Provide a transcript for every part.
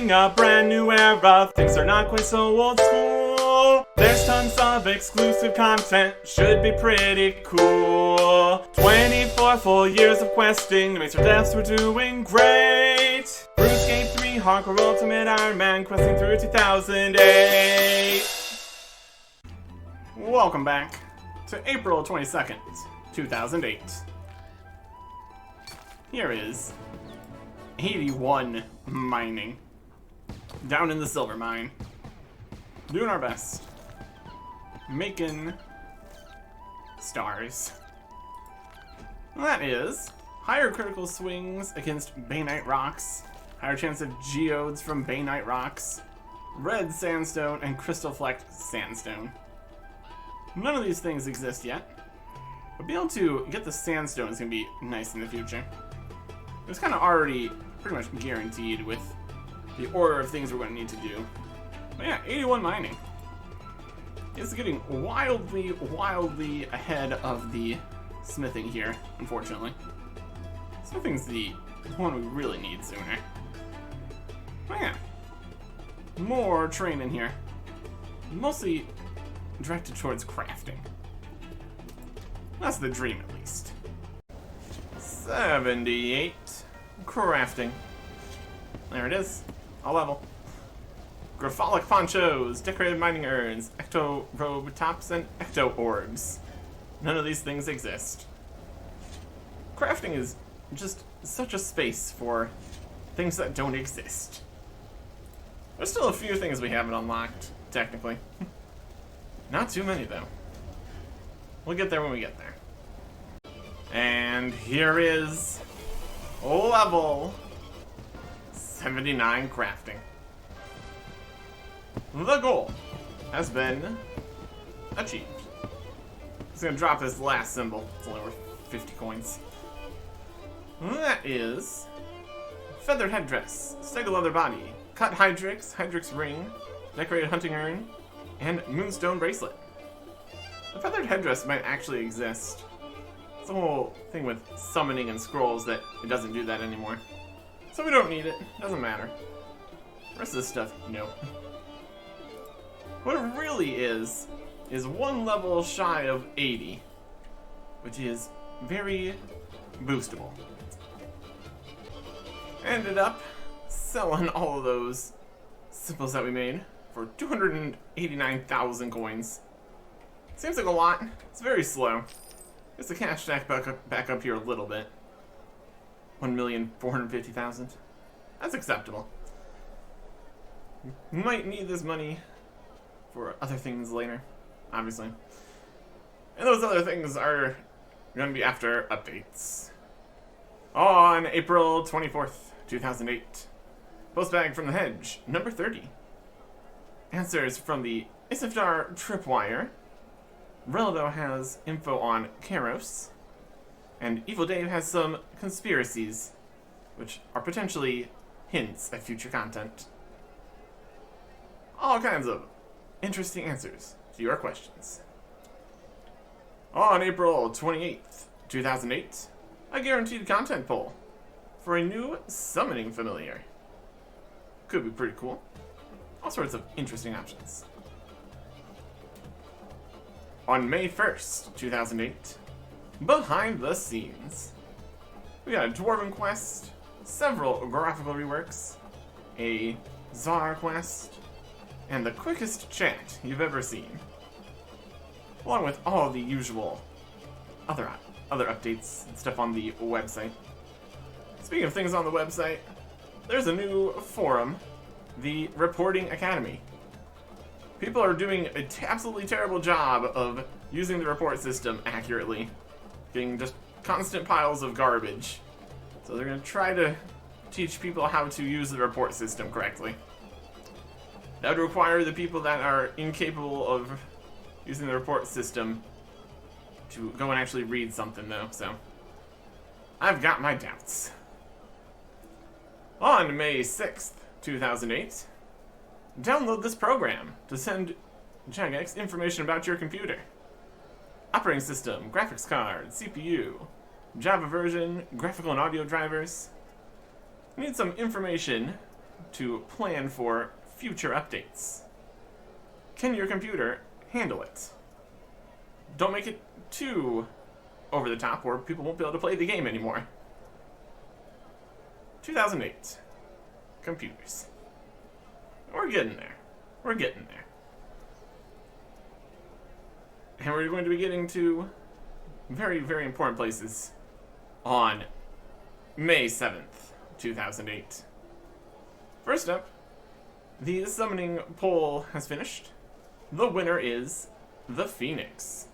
entering a brand new era. Things are not quite so old school. There's tons of exclusive content, should be pretty cool. 24 full years of questing, to make sure devs were doing great. RuneScape 3 Hardcore Ultimate Ironman, questing through 2008. Welcome back to April 22nd, 2008. Here is 81 mining. Down in the silver mine. Doing our best. Making stars. That is higher critical swings against Bainite rocks, higher chance of geodes from Bainite rocks, red sandstone, and crystal flecked sandstone. None of these things exist yet, but being able to get the sandstone is going to be nice in the future. It's kind of already pretty much guaranteed with the order of things we're going to need to do. But yeah, 81 mining. It's getting wildly, wildly ahead of the smithing here, unfortunately. Smithing's the one we really need sooner. But yeah, more training here. Mostly directed towards crafting. That's the dream, at least. 78. Crafting. There it is. All level. Grapholic ponchos, decorated mining urns, ecto robe tops, and ecto orbs. None of these things exist. Crafting is just such a space for things that don't exist. There's still a few things we haven't unlocked, technically. Not too many, though. We'll get there when we get there. And here is level 79 crafting. The goal has been achieved. Just gonna drop this last symbol. It's only worth 50 coins. That is feathered headdress, stego leather body, cut Hydrix ring, decorated hunting urn, and moonstone bracelet. The feathered headdress might actually exist. It's the whole thing with summoning and scrolls that it doesn't do that anymore. So we don't need it. Doesn't matter. The rest of this stuff, no. What it really is one level shy of 80, which is very boostable. Ended up selling all of those symbols that we made for 289,000 coins. Seems like a lot. It's very slow. Just the cash stack back up here a little bit. 1,450,000. That's acceptable. Might need this money for other things later, obviously. And those other things are going to be after updates. On April 24th, 2008. Postbag from the Hedge, number 30. Answers from the Isifdar Tripwire. Reldo has info on Karos. And Evil Dave has some conspiracies, which are potentially hints at future content. All kinds of interesting answers to your questions. On April 28th, 2008, a guaranteed content poll for a new summoning familiar. Could be pretty cool. All sorts of interesting options. On May 1st, 2008, behind the scenes, we got a Dwarven quest, several graphical reworks, a Czar quest, and the quickest chat you've ever seen. Along with all the usual other updates and stuff on the website. Speaking of things on the website, there's a new forum, the Reporting Academy. People are doing an absolutely terrible job of using the report system accurately. Getting just constant piles of garbage. So they're going to try to teach people how to use the report system correctly. That would require the people that are incapable of using the report system to go and actually read something, though, so I've got my doubts. On May 6th, 2008, download this program to send Jagex information about your computer. Operating system, graphics card, CPU, Java version, graphical and audio drivers. You need some information to plan for future updates. Can your computer handle it? Don't make it too over the top or people won't be able to play the game anymore. 2008. Computers. We're getting there. We're getting there. And we're going to be getting to very, very important places on May 7th, 2008. First up, the summoning poll has finished. The winner is the Phoenix.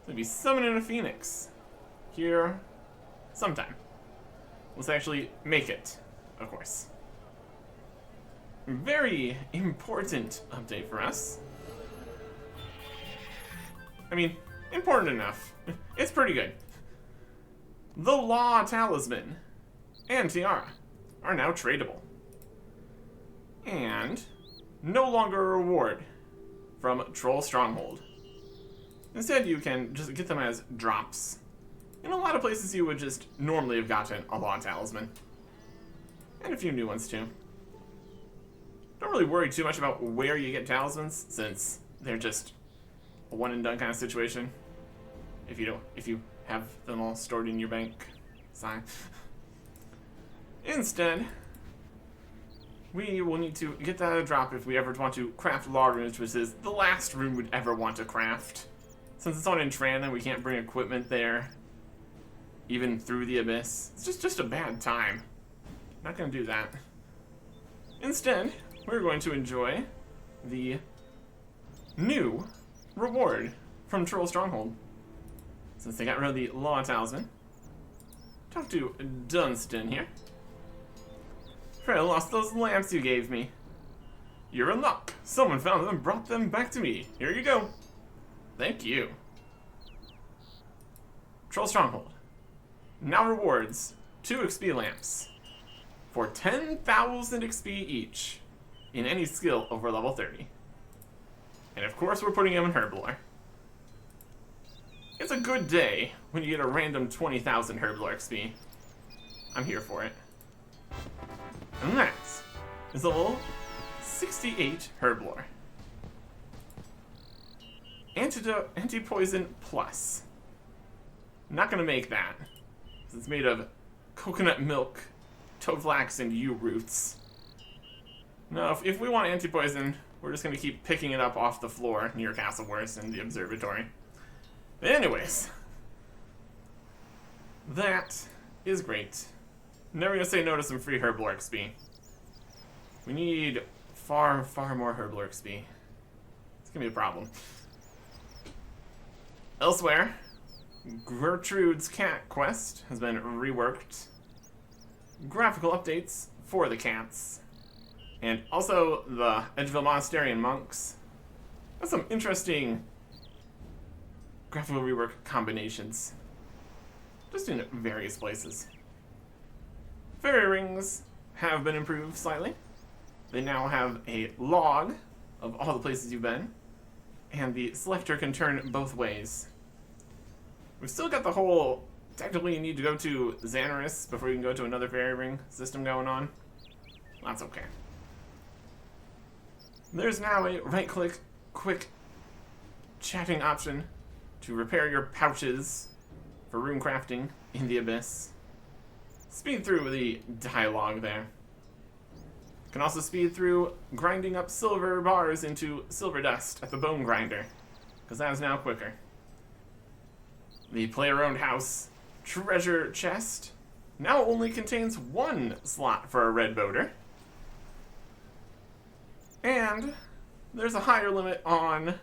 We'll be summoning a Phoenix here sometime. Let's actually make it, of course. Very important update for us. I mean, important enough. It's pretty good. The Law Talisman and Tiara are now tradable. And no longer a reward from Troll Stronghold. Instead, you can just get them as drops. In a lot of places, you would just normally have gotten a Law Talisman. And a few new ones, too. Don't really worry too much about where you get talismans, since they're just a one-and-done kind of situation. If you have them all stored in your bank. Sign. Instead, we will need to get that a drop if we ever want to craft law runes, which is the last rune we'd ever want to craft. Since it's on Entrana, we can't bring equipment there, even through the abyss. It's just a bad time. Not gonna do that. Instead, we're going to enjoy the new reward from Troll Stronghold. Since they got rid of the Law Talisman. Talk to Dunstan here. Peril lost those lamps you gave me. You're in luck. Someone found them and brought them back to me. Here you go. Thank you. Troll Stronghold now rewards 2 XP lamps for 10,000 XP each in any skill over level 30. And of course we're putting them in Herblore. It's a good day when you get a random 20,000 Herblore XP. I'm here for it. And that is level 68 Herblore. Anti-poison plus. Not gonna make that. It's made of coconut milk, toadflax, and yew roots. No, if we want anti-poison, we're just gonna keep picking it up off the floor near Castleworth and the observatory. But anyways, that is great. Never gonna say no to some free Herblore XP. We need far, far more Herblore XP. It's gonna be a problem. Elsewhere, Gertrude's Cat quest has been reworked. Graphical updates for the cats. And also the Edgeville Monastery and monks. That's some interesting graphical rework combinations. Just in various places. Fairy rings have been improved slightly. They now have a log of all the places you've been. And the selector can turn both ways. We've still got the whole, technically you need to go to Xanaris before you can go to another fairy ring system going on. That's okay. There's now a right-click, quick chatting option to repair your pouches for rune crafting in the abyss. Speed through the dialogue there. You can also speed through grinding up silver bars into silver dust at the bone grinder, because that is now quicker. The player-owned house treasure chest now only contains 1 slot for a red boater. And there's a higher limit on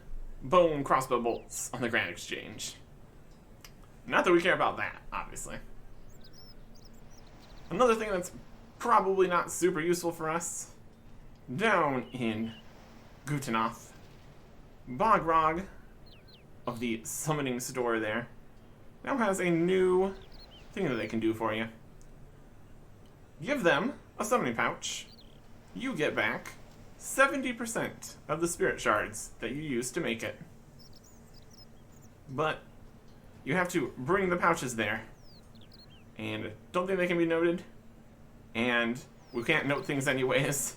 bone crossbow bolts on the Grand Exchange. Not that we care about that, obviously. Another thing that's probably not super useful for us, down in Gutenoth, Bogrog of the summoning store there now has a new thing that they can do for you. Give them a summoning pouch. You get back 70% of the spirit shards that you used to make it. But you have to bring the pouches there. And don't think they can be noted. And we can't note things anyways.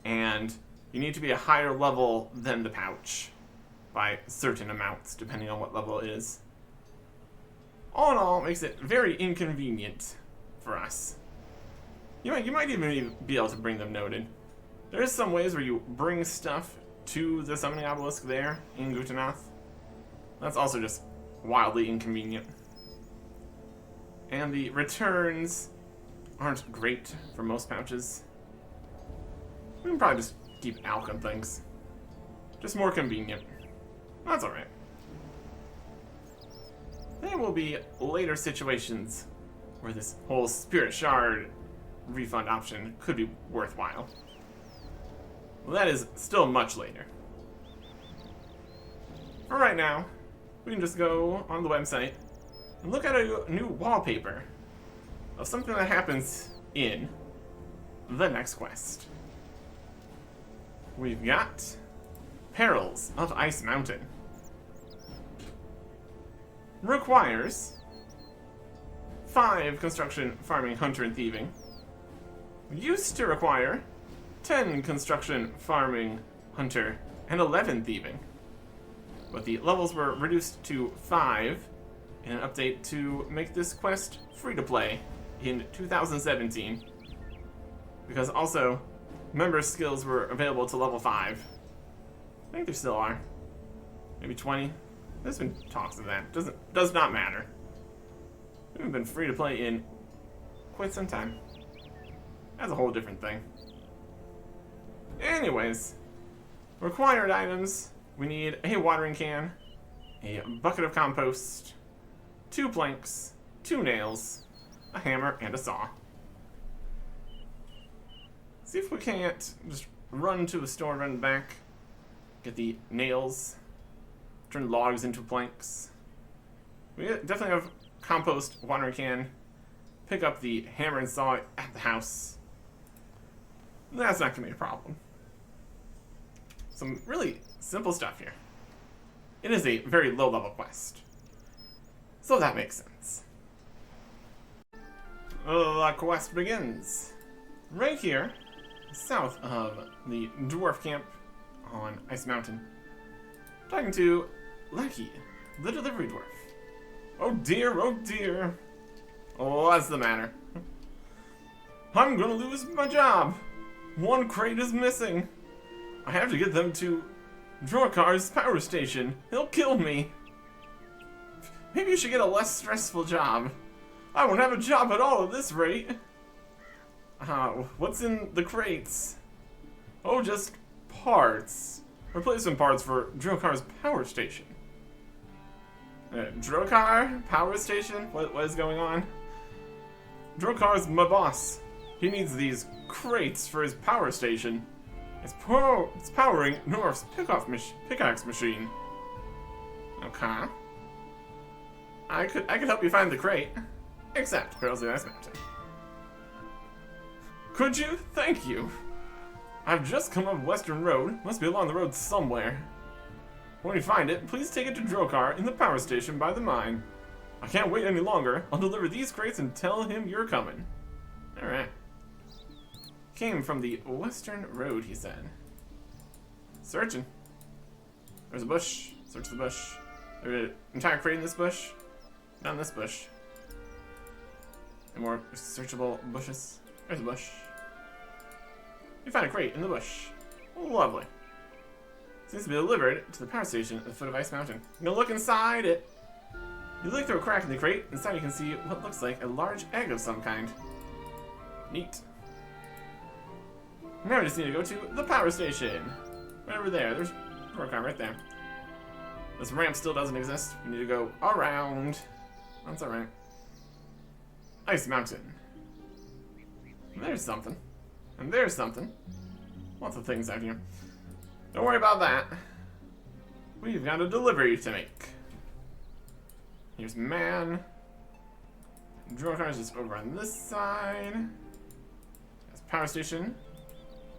And you need to be a higher level than the pouch by certain amounts, depending on what level it is. All in all, it makes it very inconvenient for us. You might even be able to bring them noted. There's some ways where you bring stuff to the summoning obelisk there in Gutanath. That's also just wildly inconvenient. And the returns aren't great for most pouches. We can probably just keep alchem things. Just more convenient. That's alright. There will be later situations where this whole Spirit Shard refund option could be worthwhile. Well, that is still much later. For right now, we can just go on the website and look at a new wallpaper of something that happens in the next quest. We've got Perils of Ice Mountain. Requires 5 construction, farming, hunter, and thieving. Used to require 10 construction, farming, hunter, and 11 thieving. But the levels were reduced to 5 in an update to make this quest free to play in 2017. Because also, member skills were available to level 5. I think there still are. Maybe 20. There's been talks of that. Does not matter. We haven't been free to play in quite some time. That's a whole different thing. Anyways, required items. We need a watering can, a bucket of compost, 2 planks, 2 nails, a hammer, and a saw. See if we can't just run to a store, run back, get the nails, turn logs into planks. We definitely have compost, watering can, pick up the hammer and saw at the house. That's not going to be a problem. Some really simple stuff here. It is a very low-level quest, so that makes sense. The quest begins right here, south of the dwarf camp on Ice Mountain. Talking to Lucky, the delivery dwarf. Oh dear, oh dear. What's the matter? I'm gonna lose my job. 1 crate is missing. I have to get them to Drokar's power station. He'll kill me. Maybe you should get a less stressful job. I won't have a job at all at this rate. What's in the crates? Oh, just parts. Replacement parts for Drokar's power station. Drokar? Power station? What is going on? Drokar's my boss. He needs these crates for his power station. It's powering North's pickaxe machine. Okay. I could help you find the crate. Except Peril's the Ice Mountain. Could you? Thank you. I've just come up Western Road. Must be along the road somewhere. When you find it, please take it to Drokar in the power station by the mine. I can't wait any longer. I'll deliver these crates and tell him you're coming. Alright. Came from the Western Road, he said. Searching. There's a bush. Search the bush. There's an entire crate in this bush. Not in this bush. And more searchable bushes. There's a bush. You found a crate in the bush. Lovely. Seems to be delivered to the power station at the foot of Ice Mountain. You can look inside it. You look through a crack in the crate. Inside you can see what looks like a large egg of some kind. Neat. Now we just need to go to the power station. Right over there. There's Drokar right there. This ramp still doesn't exist. We need to go around. That's alright. Ice Mountain. There's something. And there's something. Lots of things out here. Don't worry about that. We've got a delivery to make. Here's man. Drokar's just over on this side. There's power station.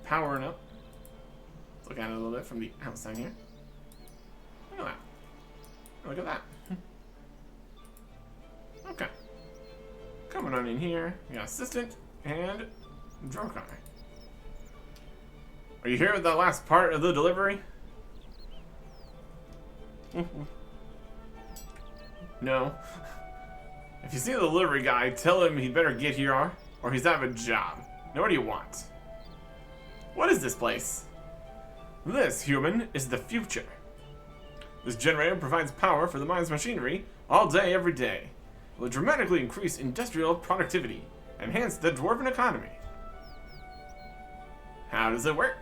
Powering up. Let's look at it a little bit from the outside here. Look at that. Look at that. Okay. Coming on in here. We got assistant and Drunk eye. Are you here with the last part of the delivery? No. If you see the delivery guy, tell him he'd better get here or he's out of a job. Now what do you want? What is this place? This, human, is the future. This generator provides power for the mine's machinery all day, every day. It will dramatically increase industrial productivity, enhance the dwarven economy. How does it work?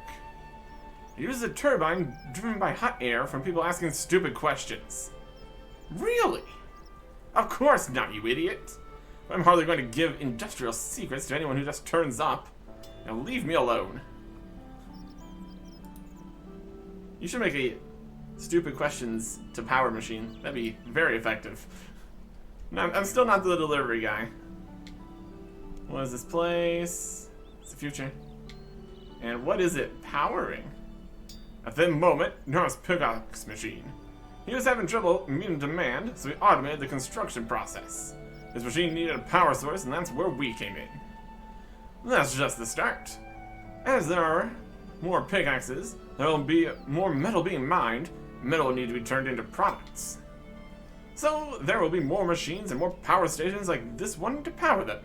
It uses a turbine driven by hot air from people asking stupid questions. Really? Of course not, you idiot. I'm hardly going to give industrial secrets to anyone who just turns up. Now leave me alone. You should make a stupid questions to power machine. That'd be very effective. No, I'm still not the delivery guy. What is this place? It's the future. And what is it powering? At that moment, Noah's pickaxe machine. He was having trouble meeting demand, so he automated the construction process. His machine needed a power source, and that's where we came in. That's just the start. As there are more pickaxes, there will be more metal being mined. Metal will need to be turned into products. So there will be more machines and more power stations like this one to power them,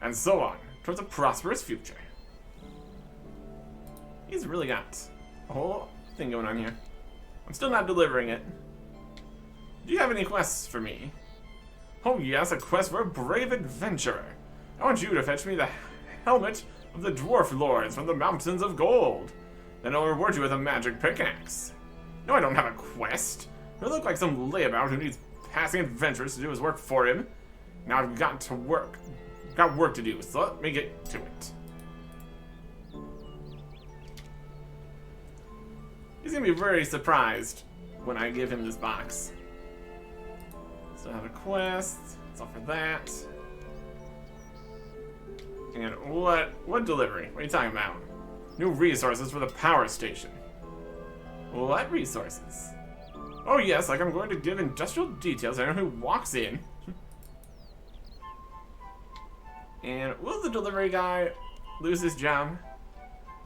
and so on, towards a prosperous future. He's really got a whole thing going on here. I'm still not delivering it. Do you have any quests for me? Oh yes, a quest for a brave adventurer. I want you to fetch me the helmet of the dwarf lords from the mountains of gold. Then I'll reward you with a magic pickaxe. No, I don't have a quest. You look like some layabout who needs passing adventurers to do his work for him. Now I've got to work. Got work to do, so let me get to it. He's gonna be very surprised when I give him this box. So I have a quest. It's all for that. And what delivery? What are you talking about? New resources for the power station. What resources? Oh yes, like I'm going to give industrial details to anyone who walks in. And will the delivery guy lose his job?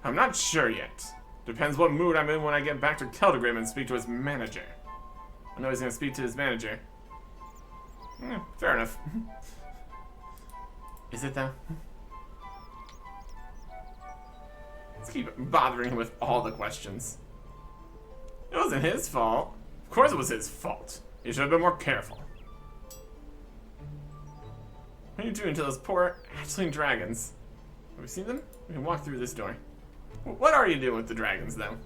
I'm not sure yet. Depends what mood I'm in when I get back to Keldegrim and speak to his manager. I know he's going to speak to his manager. Fair enough. Is it though? Let's keep bothering him with all the questions. It wasn't his fault. Of course it was his fault. He should have been more careful. What are you doing to those poor hatchling dragons? Have we seen them? We can walk through this door. What are you doing with the dragons, though?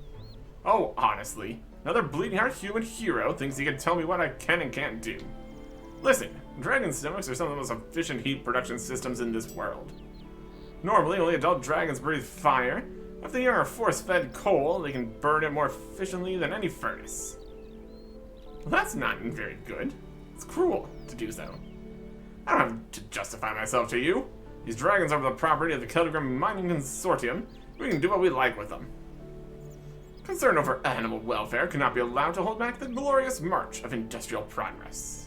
Oh, honestly. Another bleeding heart human hero thinks he can tell me what I can and can't do. Listen, dragon stomachs are some of the most efficient heat production systems in this world. Normally, only adult dragons breathe fire. If they are force-fed coal, they can burn it more efficiently than any furnace. Well, that's not very good. It's cruel to do so. I don't have to justify myself to you. These dragons are the property of the Keldegrim Mining Consortium. We can do what we like with them. Concern over animal welfare cannot be allowed to hold back the glorious march of industrial progress.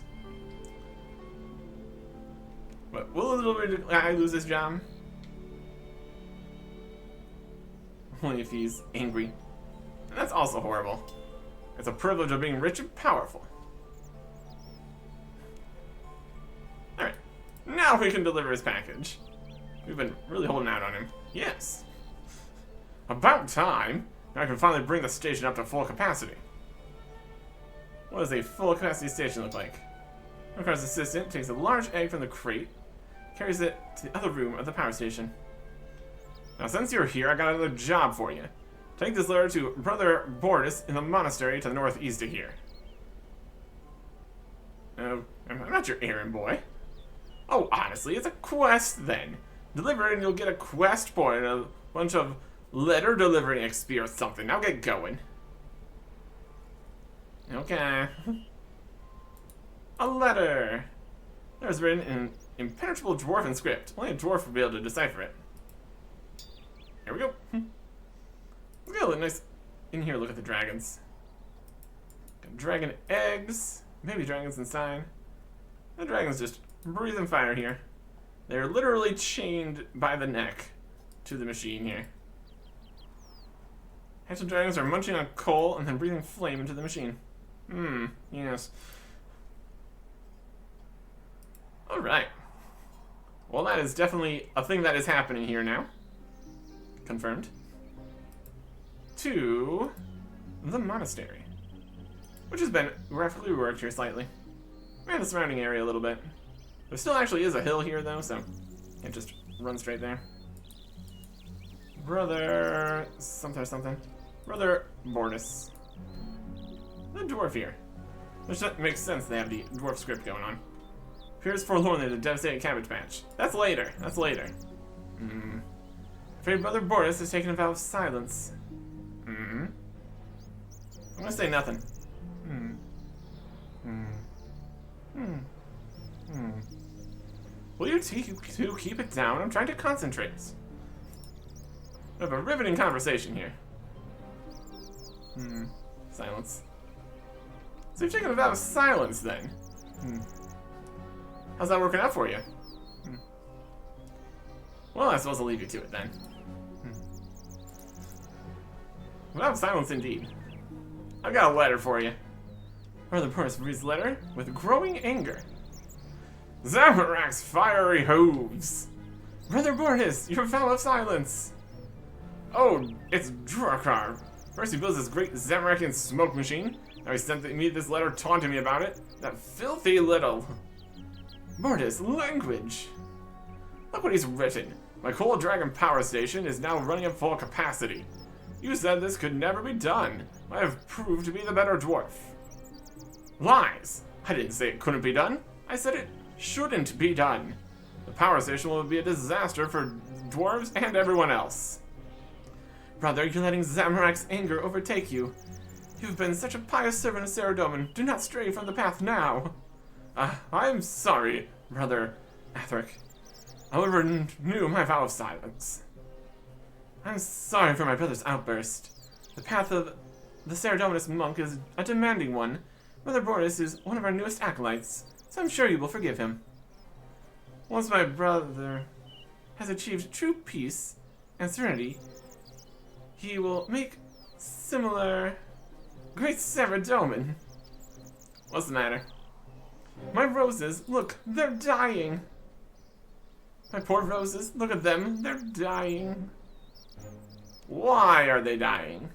But will a little bit guy lose his job? Only if he's angry. And that's also horrible. It's a privilege of being rich and powerful. Alright. Now we can deliver his package. We've been really holding out on him. Yes. About time. Now I can finally bring the station up to full capacity. What does a full capacity station look like? Ricar's assistant takes a large egg from the crate, carries it to the other room of the power station. Now since you're here, I got another job for you. Take this letter to Brother Bordis in the monastery to the northeast of here. I'm not your errand boy. Oh, honestly, it's a quest then. Deliver it and you'll get a quest point and a bunch of letter delivering XP or something. Now get going. Okay. A letter. It was written in impenetrable dwarven script. Only a dwarf would be able to decipher it. Here we go. Let's go. Nice. In here, look at the dragons. Got dragon eggs. Baby dragons inside. The dragons just breathing fire here. They're literally chained by the neck to the machine here. Hatchet dragons are munching on coal and then breathing flame into the machine. Yes. Alright. Well, that is definitely a thing that is happening here now. Confirmed. To the monastery, which has been graphically reworked here slightly. And the surrounding area a little bit. There still actually is a hill here, though, so can't just run straight there. Brother... something or something. Brother Bortus. The dwarf here. Which makes sense, they have the dwarf script going on. Appears forlornly the devastated cabbage patch. That's later. That's later. Afraid Brother Bortus has taken a vow of silence. I'm gonna say nothing. Will you two keep it down? I'm trying to concentrate. We have a riveting conversation here. Silence. So you've taken a vow of silence, then. How's that working out for you? Well, I suppose I'll leave you to it, then. Vow of silence, indeed. I've got a letter for you. Brother Boris reads the letter with growing anger. Zamorak's fiery hooves. Brother Boris, your vow of silence. Oh, it's Drakar. First he builds this great Zamarakian smoke machine. Now he sent me this letter taunting me about it. That filthy little... Mortis, language. Look what he's written. My coal dragon power station is now running at full capacity. You said this could never be done. I have proved to be the better dwarf. Lies. I didn't say it couldn't be done. I said it shouldn't be done. The power station will be a disaster for dwarves and everyone else. Brother, you're letting Zamorak's anger overtake you. You've been such a pious servant of Saradomin. Do not stray from the path now. I'm sorry, Brother Artic. I will renew my vow of silence. I'm sorry for my brother's outburst. The path of the Saradominus monk is a demanding one. Brother Boris is one of our newest acolytes, so I'm sure you will forgive him. Once my brother has achieved true peace and serenity, he will make similar great Saradomin. What's the matter? My roses, look, they're dying. My poor roses, look at them, they're dying. Why are they dying?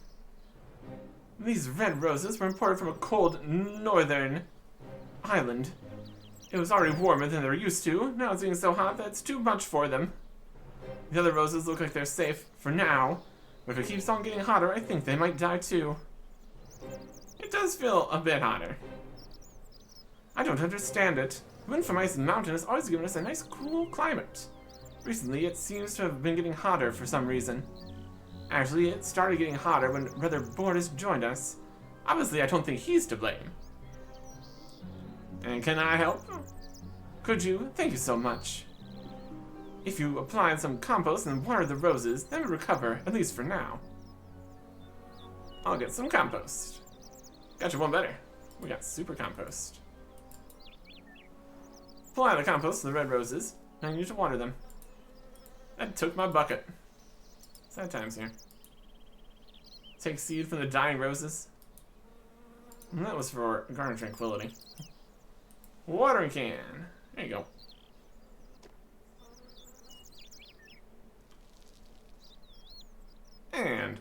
These red roses were imported from a cold northern island. It was already warmer than they're used to. Now it's getting so hot that it's too much for them. The other roses look like they're safe for now, but if it keeps on getting hotter, I think they might die too. It does feel a bit hotter. I don't understand it. The wind from Ice Mountain has always given us a nice cool climate. Recently, it seems to have been getting hotter for some reason. Actually, it started getting hotter when Brother Boris joined us. Obviously, I don't think he's to blame. And can I help? Could you? Thank you so much. If you apply some compost and water the roses, they will recover, at least for now. I'll get some compost. Got you one better. We got super compost. Apply the compost to the red roses, and I need to water them. That took my bucket. Sad times here. Take seed from the dying roses. And that was for garden tranquility. Watering can. There you go. And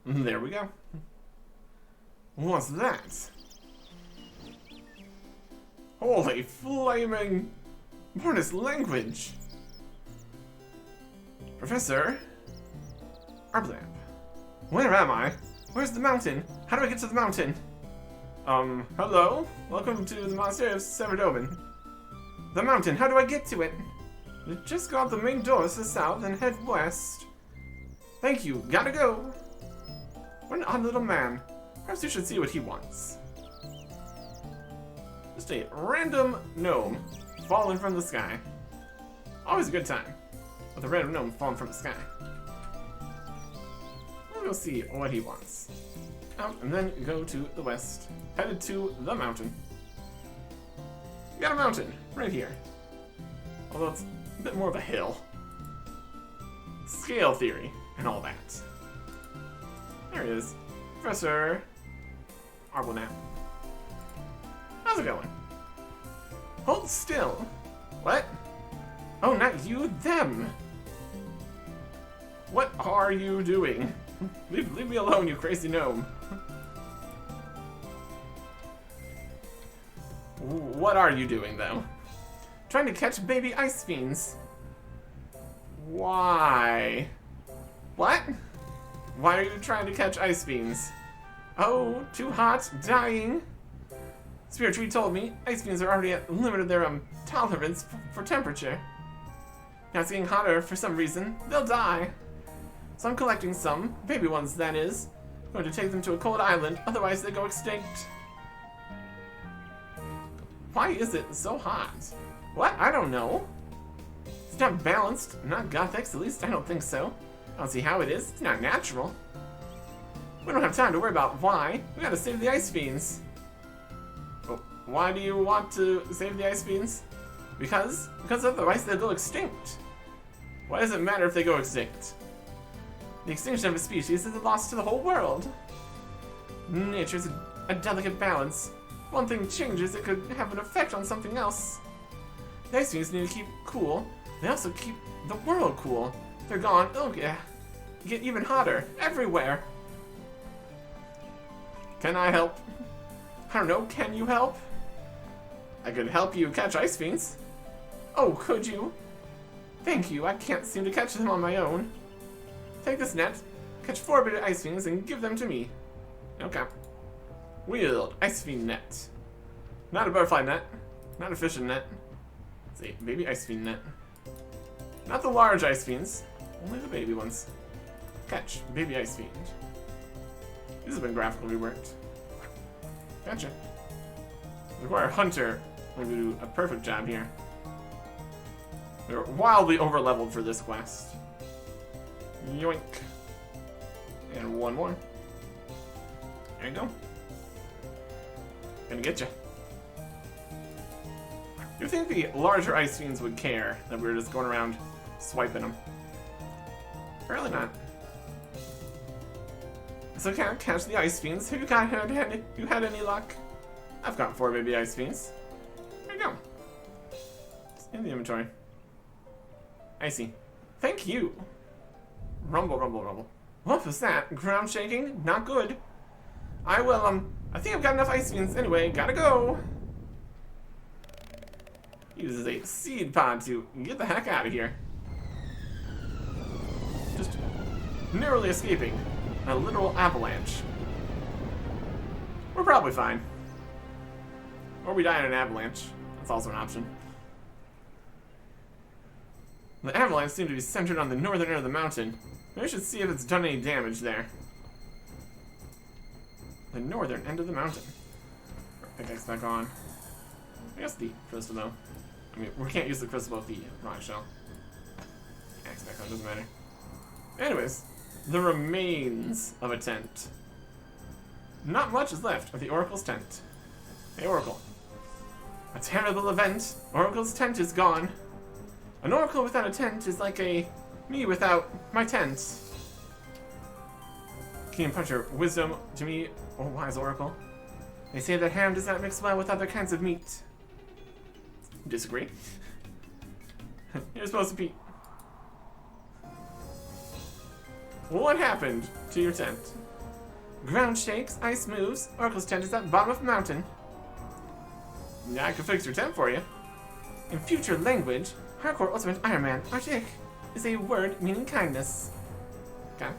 there we go. What's that? Holy flaming Mortis language! Professor Arblamp. Where am I? Where's the mountain? How do I get to the mountain? Hello? Welcome to the Monastery of Saradomin. The mountain, how do I get to it? You just go out the main doors to the south and head west. Thank you, gotta go. What an odd little man. Perhaps you should see what he wants. Just a random gnome falling from the sky. Always a good time with a random gnome falling from the sky. We'll go see what he wants. Out and then go to the west. Headed to the mountain. We got a mountain right here. Although it's a bit more of a hill. scale theory and all that. There he is. Professor Arbonap. How's it going? Hold still. What? Oh, not you, them. What are you doing? Leave me alone, you crazy gnome. What are you doing, though? Trying to catch baby ice fiends. Why? What? Why are you trying to catch ice fiends? Oh, too hot, dying. Spirit Tree told me ice fiends are already at the limit of their tolerance for temperature. Now it's getting hotter for some reason. They'll die. So I'm collecting some, baby ones that is. I'm going to take them to a cold island, otherwise they go extinct. Why is it so hot? What? I don't know. It's not balanced, not Gothics, at least I don't think so. I don't see how it is. It's not natural. We don't have time to worry about why. We gotta save the ice fiends. Oh, why do you want to save the ice fiends? Because otherwise they'll go extinct. Why does it matter if they go extinct? The extinction of a species is a loss to the whole world. Nature's a delicate balance. One thing changes, it could have an effect on something else. The ice fiends need to keep cool. They also keep the world cool. If they're gone, oh yeah, you get even hotter everywhere. Can I help? I don't know, can you help? I could help you catch ice fiends. Oh, could you? Thank you, I can't seem to catch them on my own. Take this net, catch 4 baby ice fiends, and give them to me. Okay. Wield ice fiend net. Not a butterfly net, not a fishing net. It's a baby ice fiend net. Not the large ice fiends, only the baby ones. Catch baby ice fiend. These have been graphically reworked. Gotcha. Require Hunter. We're gonna do a perfect job here. We're wildly overleveled for this quest. Yoink. And one more. There you go. Gonna get you. You think the larger ice fiends would care that we were just going around swiping them? Apparently not. So can't catch the ice fiends. Have you had any luck? I've got 4 baby ice fiends. There you go. It's in the inventory. Icy. Thank you. Rumble, rumble, rumble. What was that? Ground shaking? Not good. I will, I think I've got enough ice fiends anyway. Gotta go. Uses a seed pod to get the heck out of here. Just narrowly escaping a literal avalanche. We're probably fine. Or we die in an avalanche. That's also an option. The avalanche seemed to be centered on the northern end of the mountain. Maybe we should see if it's done any damage there. The northern end of the mountain. Pickaxe back on. I guess the crystal though. I mean, we can't use the crystal with the rock shell. Axe back on, doesn't matter. Anyways, the remains of a tent. Not much is left of the Oracle's tent. Hey, Oracle. A terrible event. Oracle's tent is gone. An Oracle without a tent is like a me without my tent. Can you impart your wisdom to me, O wise Oracle? They say that ham does not mix well with other kinds of meat. Disagree. You're supposed to be. What happened to your tent? Ground shakes, ice moves, Oracle's tent is at the bottom of the mountain. Yeah, I can fix your tent for you. In future language, Hardcore Ultimate Ironman, Artic is a word meaning kindness. Okay.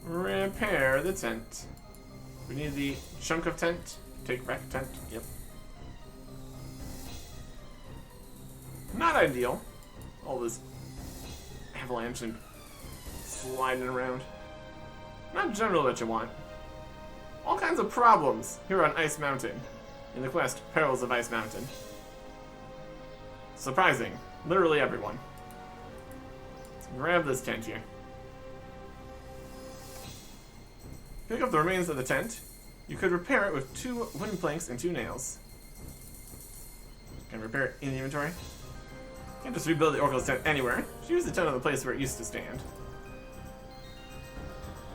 Repair the tent. We need the chunk of tent. Take back tent. Yep. Not ideal. All this avalanche and sliding around. Not generally what you want. All kinds of problems here on Ice Mountain. In the quest, Perils of Ice Mountain. Surprising. Literally everyone. Let's grab this tent here. Pick up the remains of the tent. You could repair it with 2 wooden planks and 2 nails. Can I repair it in the inventory? Can't just rebuild the Oracle's tent anywhere. She used the tent on the place where it used to stand.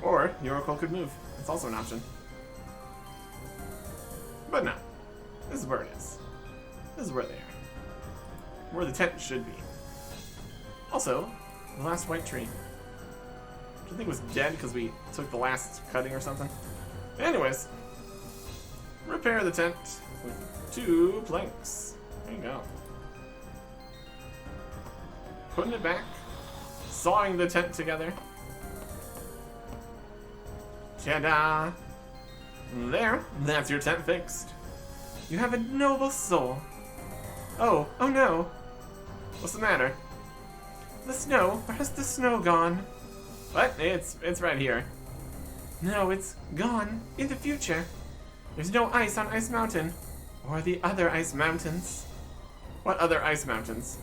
Or the Oracle could move. It's also an option. But no. This is where it is. This is where they are. Where the tent should be. Also, the last white tree. Which I think was dead because we took the last cutting or something. Anyways. Repair the tent with 2 planks. There you go. Putting it back. Sawing the tent together. Ta-da! There, that's your tent fixed. You have a noble soul. Oh no. What's the matter? The snow, where has the snow gone? What? It's right here. No, it's gone in the future. There's no ice on Ice Mountain, or the other ice mountains. What other ice mountains?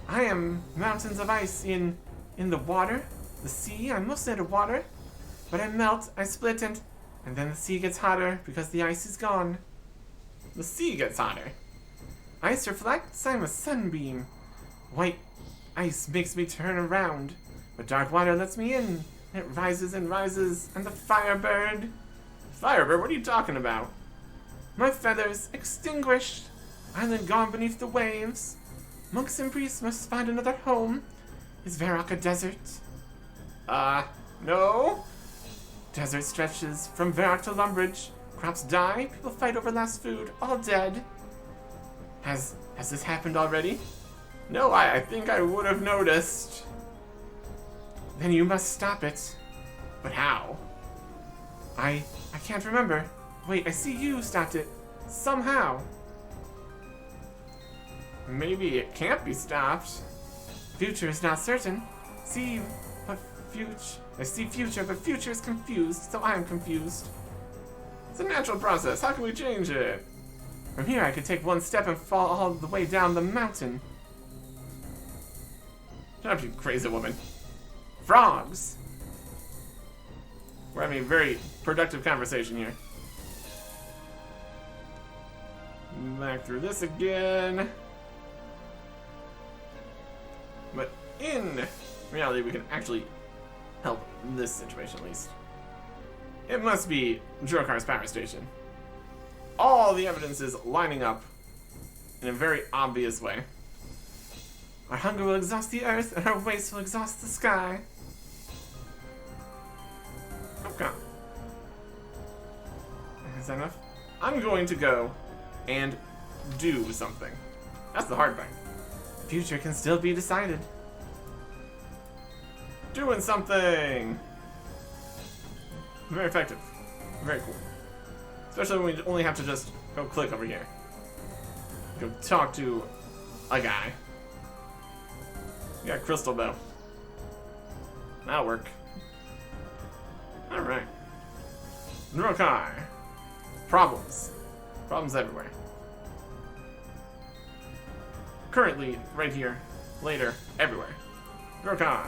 I am mountains of ice in the water, the sea. I'm mostly out of water, but I melt, I split, and then the sea gets hotter because the ice is gone. The sea gets hotter. Ice reflects, I'm a sunbeam. White ice makes me turn around, but dark water lets me in. It rises and rises, and the firebird. Firebird, what are you talking about? My feathers extinguished. Island gone beneath the waves. Monks and priests must find another home. Is Varrock a desert? No. Desert stretches from Varrock to Lumbridge. Crops die, people fight over last food, all dead. Has this happened already? No, I think I would have noticed. Then you must stop it. But how? I can't remember. Wait, I see you stopped it. Somehow. Maybe it can't be stopped. Future is not certain. I see future, but future is confused, so I am confused. It's a natural process. How can we change it? From here, I could take one step and fall all the way down the mountain. Shut up, you crazy woman. Frogs! We're having a very productive conversation here. Back through this again. But in reality, we can actually help in this situation at least. It must be Drokar's power station. All the evidence is lining up in a very obvious way. Our hunger will exhaust the earth, and our waste will exhaust the sky. Okay. Is that enough? I'm going to go and do something. That's the hard part. The future can still be decided. Doing something! Very effective. Very cool. Especially when we only have to just go click over here. Go talk to a guy. You got crystal bow. That'll work. Alright. Drokar. Problems. Problems everywhere. Currently, right here. Later, everywhere. Drokar.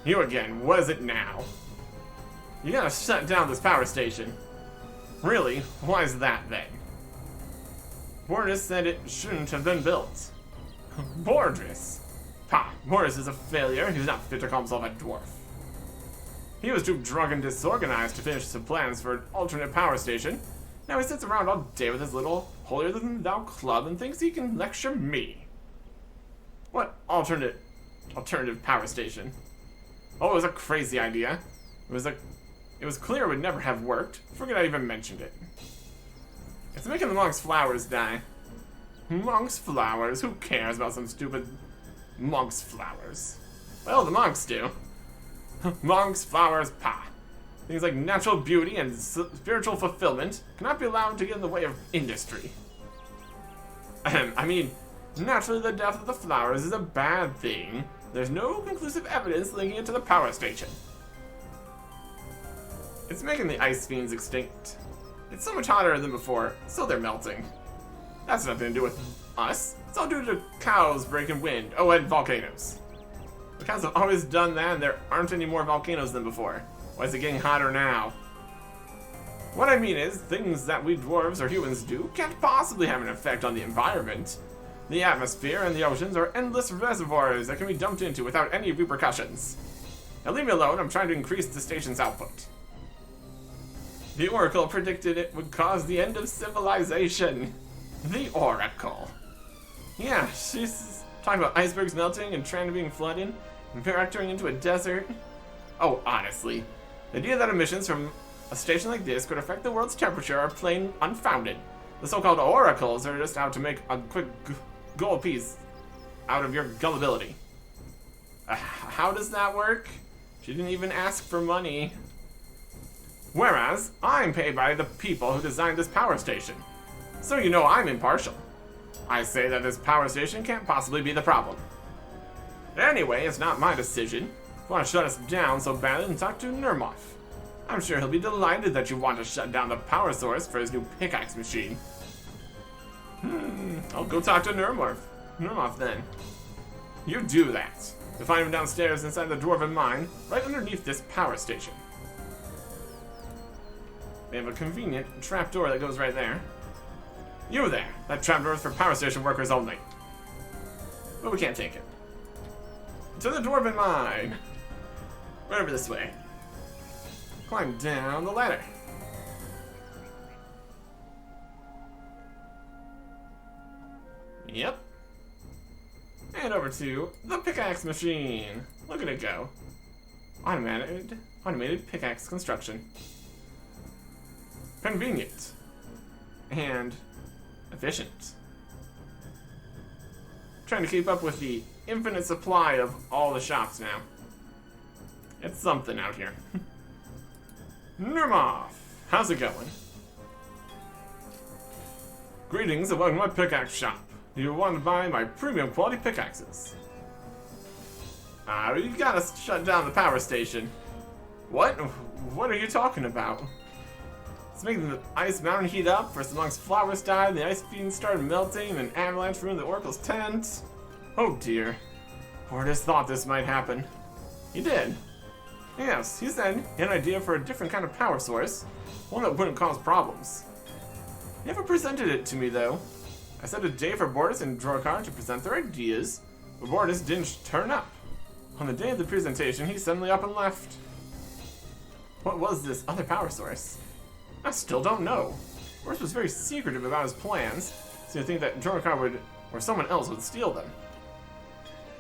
You again, what is it now? You gotta shut down this power station. Really? Why is that then? Bordis said it shouldn't have been built. Bordis? Pah, Bordis is a failure. He's not fit to call himself a dwarf. He was too drunk and disorganized to finish some plans for an alternate power station. Now he sits around all day with his little holier-than-thou club and thinks he can lecture me. What alternative power station? Oh, it was a crazy idea. It was clear it would never have worked. Forget I even mentioned it. It's making the monk's flowers die. Monk's flowers? Who cares about some stupid monk's flowers? Well, the monks do. Monk's flowers, pah. Things like natural beauty and spiritual fulfillment cannot be allowed to get in the way of industry. I mean, naturally the death of the flowers is a bad thing. There's no conclusive evidence linking it to the power station. It's making the ice fiends extinct. It's so much hotter than before, so they're melting. That's nothing to do with us. It's all due to cows breaking wind. Oh, and volcanoes. The cows have always done that, and there aren't any more volcanoes than before. Why is it getting hotter now? What I mean is, things that we dwarves or humans do can't possibly have an effect on the environment. The atmosphere and the oceans are endless reservoirs that can be dumped into without any repercussions. Now leave me alone, I'm trying to increase the station's output. The Oracle predicted it would cause the end of civilization. The Oracle. Yeah, she's talking about icebergs melting and Trana being flooded, and Peril turning into a desert. Oh, honestly, the idea that emissions from a station like this could affect the world's temperature are plain unfounded. The so-called oracles are just out to make a quick gold piece out of your gullibility. How does that work? She didn't even ask for money. Whereas, I'm paid by the people who designed this power station. So you know I'm impartial. I say that this power station can't possibly be the problem. Anyway, it's not my decision. If you want to shut us down so badly, then talk to Nermoth. I'm sure he'll be delighted that you want to shut down the power source for his new pickaxe machine. I'll go talk to Nermoth then. You do that. You'll find him downstairs inside the Dwarven mine, right underneath this power station. We have a convenient trapdoor that goes right there. You there! That trapdoor is for power station workers only. But we can't take it. To the Dwarven mine! Right over this way. Climb down the ladder. Yep. And over to the pickaxe machine. Look at it go. Automated pickaxe construction. Convenient. And efficient. Trying to keep up with the infinite supply of all the shops now. It's something out here. Nermoth, how's it going? Greetings and welcome to my pickaxe shop. You want to buy my premium quality pickaxes. You gotta shut down the power station. What? What are you talking about? It's making the ice mountain heat up, first amongst flowers died, the ice fiends started melting, and an avalanche ruined the Oracle's tent. Oh dear. Bortus thought this might happen. He did. Yes, he said he had an idea for a different kind of power source, one that wouldn't cause problems. He never presented it to me though. I set a day for Bortus and Drorkar to present their ideas, but Bortus didn't turn up. On the day of the presentation, he suddenly up and left. What was this other power source? I still don't know. Bortus was very secretive about his plans, so you think that Drorkar would, or someone else would steal them.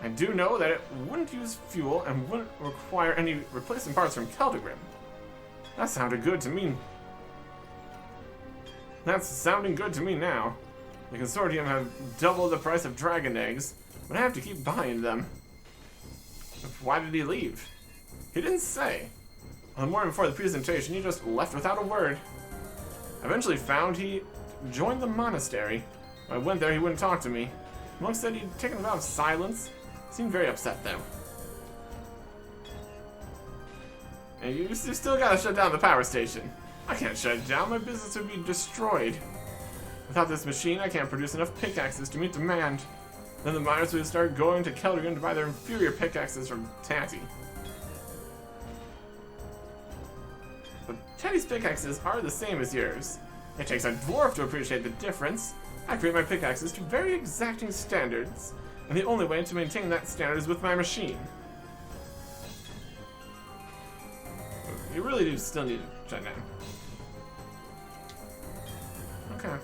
I do know that it wouldn't use fuel and wouldn't require any replacement parts from Keldagrim. That sounded good to me. That's sounding good to me now. The Consortium have doubled the price of dragon eggs, but I have to keep buying them. Why did he leave? He didn't say. On the morning before the presentation, he just left without a word. I eventually found he joined the monastery. When I went there, he wouldn't talk to me. Monk said he'd taken a vow of silence. Seemed very upset, though. And you still gotta shut down the power station. I can't shut it down, my business would be destroyed. Without this machine, I can't produce enough pickaxes to meet demand. Then the miners would start going to Keldagrim to buy their inferior pickaxes from Tatty. But Tatty's pickaxes are the same as yours. It takes a dwarf to appreciate the difference. I create my pickaxes to very exacting standards, and the only way to maintain that standard is with my machine. You really do still need to shut down. Okay.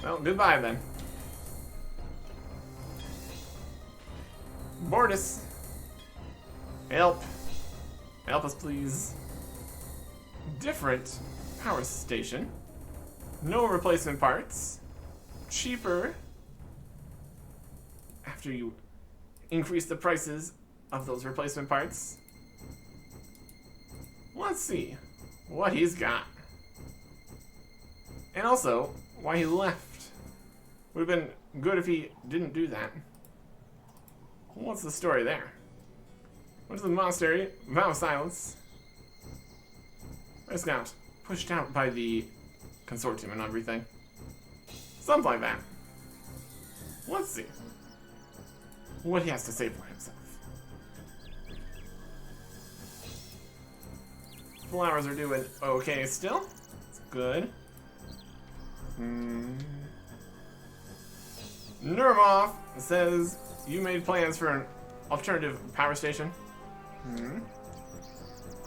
Well, goodbye then. Bortus! Help! Help us, please. Different power station. No replacement parts. Cheaper. After you increase the prices of those replacement parts. Let's see what he's got. And also, why he left. Would have been good if he didn't do that. What's the story there? Went to the monastery, vow of silence. I just got pushed out by the Consortium and everything. Something like that. Let's see what he has to say for himself. Flowers are doing okay still. It's good. Nermoff says you made plans for an alternative power station.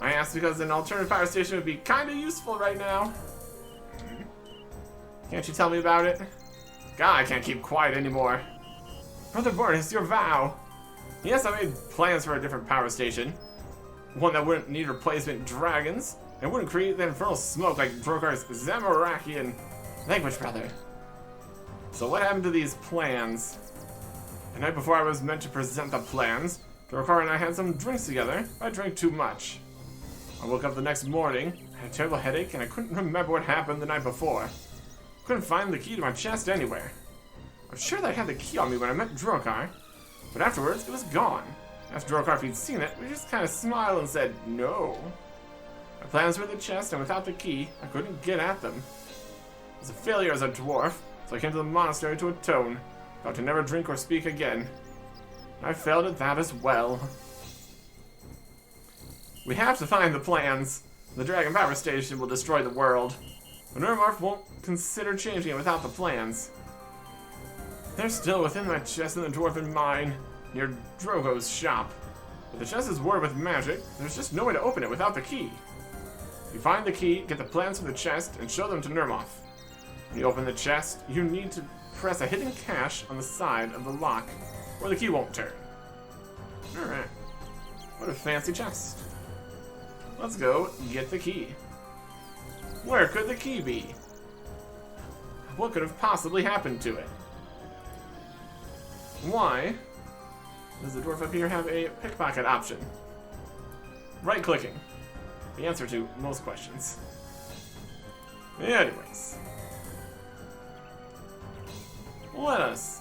I asked because an alternative power station would be kind of useful right now. Can't you tell me about it? God, I can't keep quiet anymore. Brother Boris, your vow. Yes, I made plans for a different power station. One that wouldn't need replacement dragons, and wouldn't create the infernal smoke like Drokar's Zamorakian language brother. So what happened to these plans? The night before I was meant to present the plans, Drokar and I had some drinks together. I drank too much. I woke up the next morning, had a terrible headache, and I couldn't remember what happened the night before. Couldn't find the key to my chest anywhere. I'm sure that I had the key on me when I met Drokar, but afterwards it was gone. Asked Drokar if he'd seen it, we just kind of smiled and said no. My plans were in the chest, and without the key, I couldn't get at them. I was a failure as a dwarf, so I came to the monastery to atone, vowed to never drink or speak again. And I failed at that as well. We have to find the plans. The Dragon Power Station will destroy the world. But Nermarf won't consider changing it without the plans. They're still within my chest in the dwarven mine, near Drogo's shop. But the chest is warded with magic, there's just no way to open it without the key. You find the key, get the plans from the chest, and show them to Nermoff. When you open the chest, you need to press a hidden cache on the side of the lock, or the key won't turn. Alright. What a fancy chest. Let's go get the key. Where could the key be? What could have possibly happened to it? Why does the dwarf up here have a pickpocket option? Right-clicking. The answer to most questions. Anyways. Let us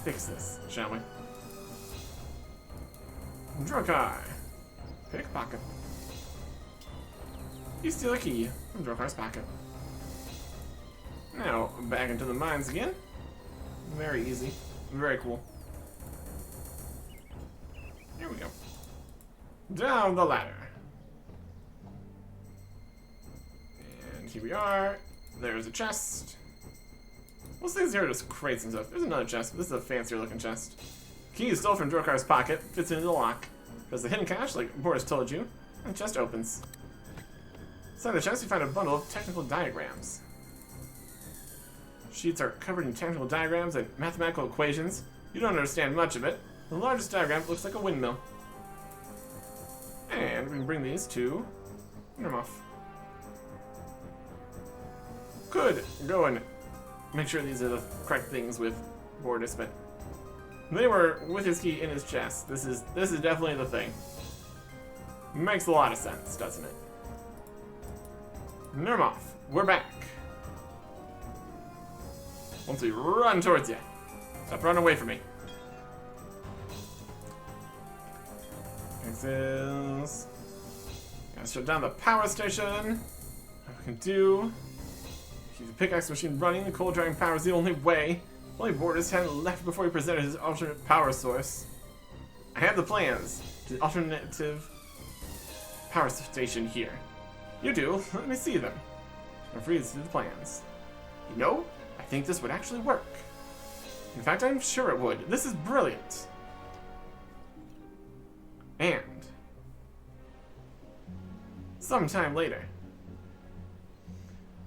fix this, shall we? Drokar. Pickpocket. You steal a key from Drokar's pocket. Now, back into the mines again. Very easy. Very cool. Here we go. Down the ladder. And here we are. There's a chest. Most things here are just crates and stuff. There's another chest, but this is a fancier looking chest. Key is still from Drokar's pocket, fits into the lock. There's the hidden cache, like Boris told you, and the chest opens. Inside the chest, you find a bundle of technical diagrams. Sheets are covered in technical diagrams and mathematical equations. You don't understand much of it. The largest diagram looks like a windmill. And we can bring these to Nermoff. Could go and make sure these are the correct things with Bordis, but they were with his key in his chest. This is definitely the thing. Makes a lot of sense, doesn't it? Nermoff, we're back. Once we run towards you. Stop running away from me. Exits. Gotta shut down the power station. What we can do. Keep the pickaxe machine running. The coal drying power is the only way. Only Bordis hadn't left before he presented his alternate power source. I have the plans to the alternative power station here. You do. Let me see them. I'm free to see the plans. You know, I think this would actually work. In fact, I'm sure it would. This is brilliant. And sometime later.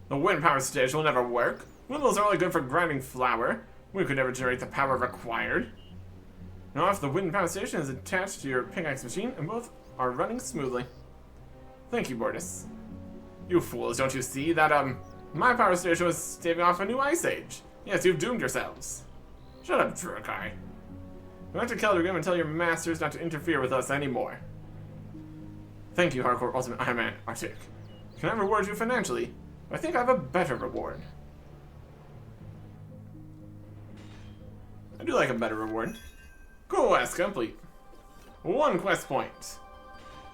The wind power station will never work. Windmills are only good for grinding flour. We could never generate the power required. Now, if the wind power station is attached to your pickaxe machine, and both are running smoothly. Thank you, Bordis. You fools, don't you see that, my power station was staving off a new ice age? Yes, you've doomed yourselves. Shut up, Drokai. Go back to Keldrigam and tell your masters not to interfere with us anymore. Thank you, Hardcore Ultimate Ironman Artic. Can I reward you financially? I think I have a better reward. I do like a better reward. Quest complete. 1 quest point.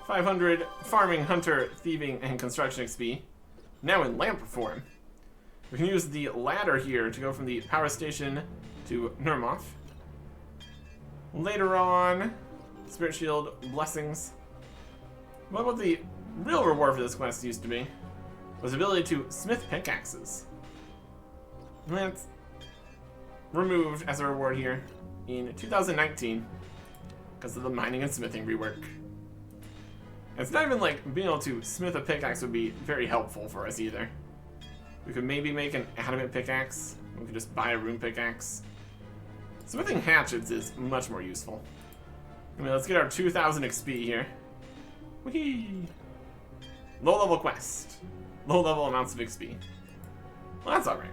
500 farming, hunter, thieving, and construction XP. Now in lamp form. We can use the ladder here to go from the power station to Nermoff. Later on, Spirit Shield, Blessings. What about the real reward for this quest used to be? Was the ability to smith pickaxes. Let's removed as a reward here in 2019 because of the mining and smithing rework. It's not even like being able to smith a pickaxe would be very helpful for us either. We could maybe make an adamant pickaxe. We could just buy a rune pickaxe. Smithing hatchets is much more useful. I mean, let's get our 2,000 XP here. Whee! Low level quest. Low level amounts of XP. Well, that's alright.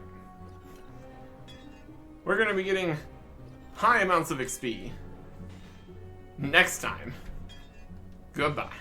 We're gonna be getting high amounts of XP next time. Goodbye.